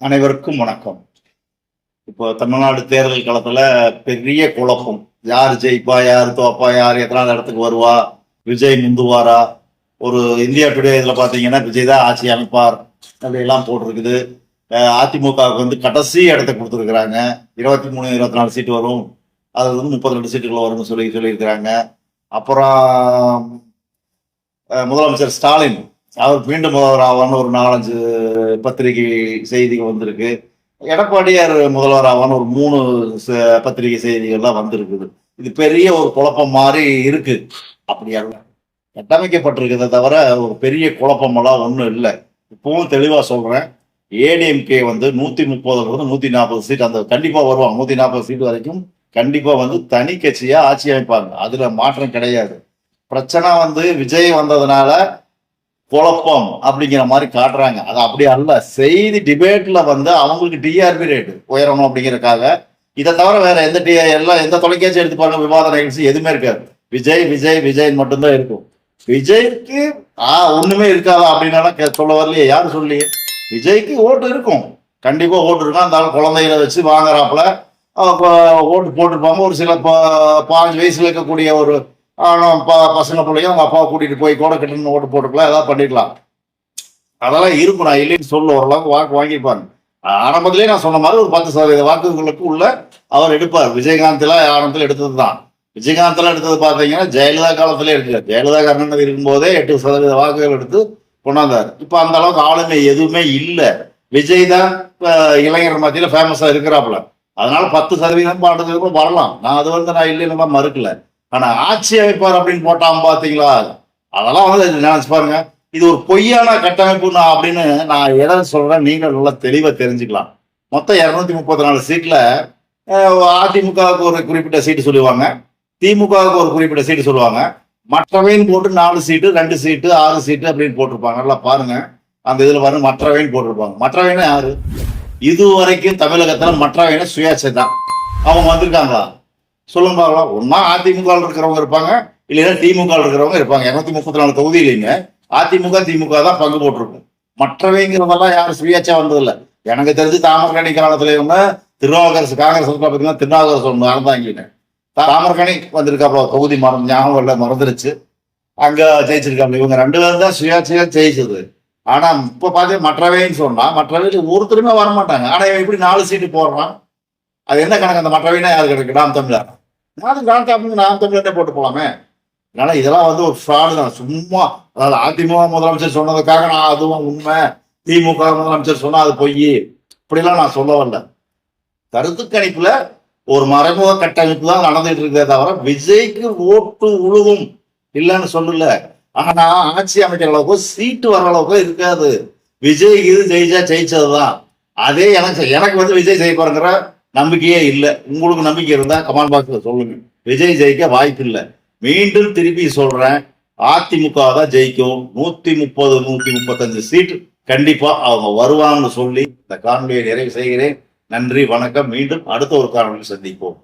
அனைவருக்கும் வணக்கம். இப்போ தமிழ்நாடு தேர்தல் களத்துல பெரிய குழப்பம். யார் ஜெயிப்பா, யார் தோப்பா, யார் எத்தனாவது இடத்துக்கு வருவா, விஜய் முந்துவாரா? ஒரு இந்தியா டுடே இதுல பாத்தீங்கன்னா விஜய் தான் ஆட்சி அமைப்பார் அப்படியெல்லாம் போட்டிருக்குது. அதிமுகவுக்கு வந்து கடைசி இடத்த கொடுத்துருக்குறாங்க. 23 24 சீட்டு வரும், அது வந்து 32 சீட்டுகள் வரும்னு சொல்லியிருக்கிறாங்க. அப்புறம் முதலமைச்சர் ஸ்டாலின் அவர் மீண்டும் முதல்வர் ஆவான்னு ஒரு 4-5 பத்திரிகை செய்திகள் வந்திருக்கு. எடப்பாடியார் முதல்வர் ஆவான்னு ஒரு 3 பத்திரிகை செய்திகள்லாம் வந்திருக்குது. இது பெரிய ஒரு குழப்பம் மாதிரி இருக்கு. அப்படி அல்ல, கட்டமைக்கப்பட்டிருக்கிறத தவிர ஒரு பெரிய குழப்பமெல்லாம் ஒன்றும் இல்லை. இப்பவும் தெளிவா சொல்றேன், ஏடிஎம்கே வந்து 130 140 சீட் அந்த கண்டிப்பா வருவாங்க. 140 சீட் வரைக்கும் கண்டிப்பா வந்து தனி கட்சியா ஆட்சி அமைப்பாங்க. அதுல மாற்றம் கிடையாது. பிரச்சனை வந்து விஜய் வந்ததுனால குழப்பம் அப்படிங்கிற மாதிரி காட்டுறாங்க. அது அப்படி அல்ல. செய்தி டிபேட்ல வந்து அவங்களுக்கு டிஆர்பி ரேட் உயரணும் அப்படிங்கிறதுக்காக. இதை தவிர வேற எந்த தொலைக்காட்சி எடுத்து பாருங்க, விவாத நிகழ்ச்சி எதுவுமே இருக்காது. விஜய் விஜய் விஜய் மட்டும்தான் இருக்கும். விஜய்க்கு ஒண்ணுமே இருக்காதா அப்படின்னு சொல்ல வரலையே, யாரும் சொல்லி. விஜய்க்கு ஓட்டு இருக்கும், கண்டிப்பா ஓட்டு இருக்கும். அந்த குழந்தைகளை வச்சு வாங்குறாப்புல ஓட்டு போட்டிருப்பாங்க. ஒரு சில 5 வயசுல இருக்கக்கூடிய ஒரு பசங்க பிள்ளைங்க அவங்க அப்பாவை கூட்டிட்டு போய் கூட கட்டணும் ஓட்டு போட்டுக்கலாம், ஏதாவது பண்ணிக்கலாம். அதெல்லாம் இருக்கும், நான் இல்லைன்னு சொல்ல. ஓரளவுக்கு வாக்கு வாங்கியிருப்பாங்க. ஆரம்பத்திலேயே நான் சொன்ன மாதிரி ஒரு 10% வாக்குகளுக்கு உள்ள அவர் எடுப்பார். விஜயகாந்த்ல ஆரம்பத்தில் எடுத்தது தான். விஜயகாந்த்ல எடுத்தது பார்த்தீங்கன்னா ஜெயலலிதா காலத்திலே இருக்கு. ஜெயலலிதா கருணாநிதி இருக்கும்போதே 8% வாக்குகள் எடுத்து கொண்டாந்தார். இப்ப அந்த அளவுக்கு ஆளுமை எதுவுமே இல்லை. விஜய் தான் இளைஞர் மத்தியில ஃபேமஸா இருக்கிறாப்புல. அதனால 10% பாடுறதுக்கு வரலாம். நான் அது வந்து நான் இல்லைன்னு மறுக்கல. ஆனா ஆட்சி அமைப்பார் அப்படின்னு போட்டான் பாத்தீங்களா, அதெல்லாம் வந்து நினைச்சு பாருங்க. இது ஒரு பொய்யான கட்டமைப்பு அப்படின்னு நான் எதை சொல்றேன், நீங்கள் நல்லா தெளிவா தெரிஞ்சுக்கலாம். மொத்தம் 234 சீட்ல அதிமுகவுக்கு ஒரு குறிப்பிட்ட சீட்டு சொல்லுவாங்க, திமுகவுக்கு ஒரு குறிப்பிட்ட சீட்டு சொல்லுவாங்க. மற்றவைன்னு போட்டு 4 சீட்டு 2 சீட்டு 6 சீட்டு அப்படின்னு போட்டிருப்பாங்க. நல்லா பாருங்க, அந்த இதுல பாருங்க, மற்றவைன்னு போட்டிருப்பாங்க. மற்றவைன்னா யாரு? இதுவரைக்கும் தமிழகத்துல மற்றவைன்னா சுயேட்சை தான். அவங்க வந்திருக்காங்களா சொல்லுங்க பார்க்கலாம். ஒன்னா அதிமுக இருக்கிறவங்க இருப்பாங்க, இல்லைன்னா திமுக இருக்கிறவங்க இருப்பாங்க. 234 தொகுதி இல்லைங்க, அதிமுக திமுக தான் பங்கு போட்டிருக்கும். மற்றவைங்கிறதெல்லாம் யாரும் சுயேட்சா வந்ததில்லை. எனக்கு தெரிஞ்சு தாமரக்கணி காலத்துல இவங்க திருநாவுக்கரசு காங்கிரஸ் பார்த்தீங்கன்னா திருநாவுக்கரசு ஒன்று மறந்தாங்க. தாமரக்கணி வந்திருக்காப்ப தொகுதி ஞாபகம் இல்லை, மறந்துருச்சு. அங்க ஜெயிச்சிருக்காங்க. இவங்க 2 பேரும் தான் சுயேட்சையா ஜெயிச்சது. ஆனா இப்ப பாத்தீங்கன்னா மற்றவைன்னு சொன்னா மற்றவையில ஒருத்தருமே வரமாட்டாங்க. ஆனா இவன் எப்படி 4 சீட்டு போடுறான்? அது என்ன கணக்கு? அந்த மற்றவைனா யாரு கிடைக்கு? நாம் தமிழர். நாம் தமிழர்னே போட்டு போலாமே. அதனால இதெல்லாம் வந்து ஒரு ஃப்ராடு தான். சும்மா அதாவது அதிமுக முதலமைச்சர் சொன்னதுக்காக நான் அதுவும் உண்மை, திமுக முதலமைச்சர் சொன்னா அது பொய், இப்படிலாம் நான் சொல்ல வரல. கருத்து கணிப்புல ஒரு மறைமுக கட்டமைப்பு தான் நடந்துட்டு இருக்கிறதே தவிர விஜய்க்கு ஓட்டு உழுவும் இல்லைன்னு சொல்லல. ஆனா ஆட்சி அமைக்கிற அளவுக்கு சீட்டு வர அளவுக்கு இருக்காது. விஜய் இது ஜெயிச்சதுதான். அதே எனக்கு வந்து விஜய் ஜெயிப்பாருங்கிற நம்பிக்கையே இல்லை. உங்களுக்கு நம்பிக்கை இருந்தா கமெண்ட் பாக்ஸ்ல சொல்லுங்க. விஜய் ஜெயிக்க வாய்ப்பு இல்லை. மீண்டும் திருப்பி சொல்றேன், அதிமுக தான் ஜெயிக்கும். 130 135 சீட் கண்டிப்பா அவங்க வருவாங்கன்னு சொல்லி இந்த காணொலியை நிறைவு செய்கிறேன். நன்றி, வணக்கம். மீண்டும் அடுத்த ஒரு காணொலியில் சந்திப்போம்.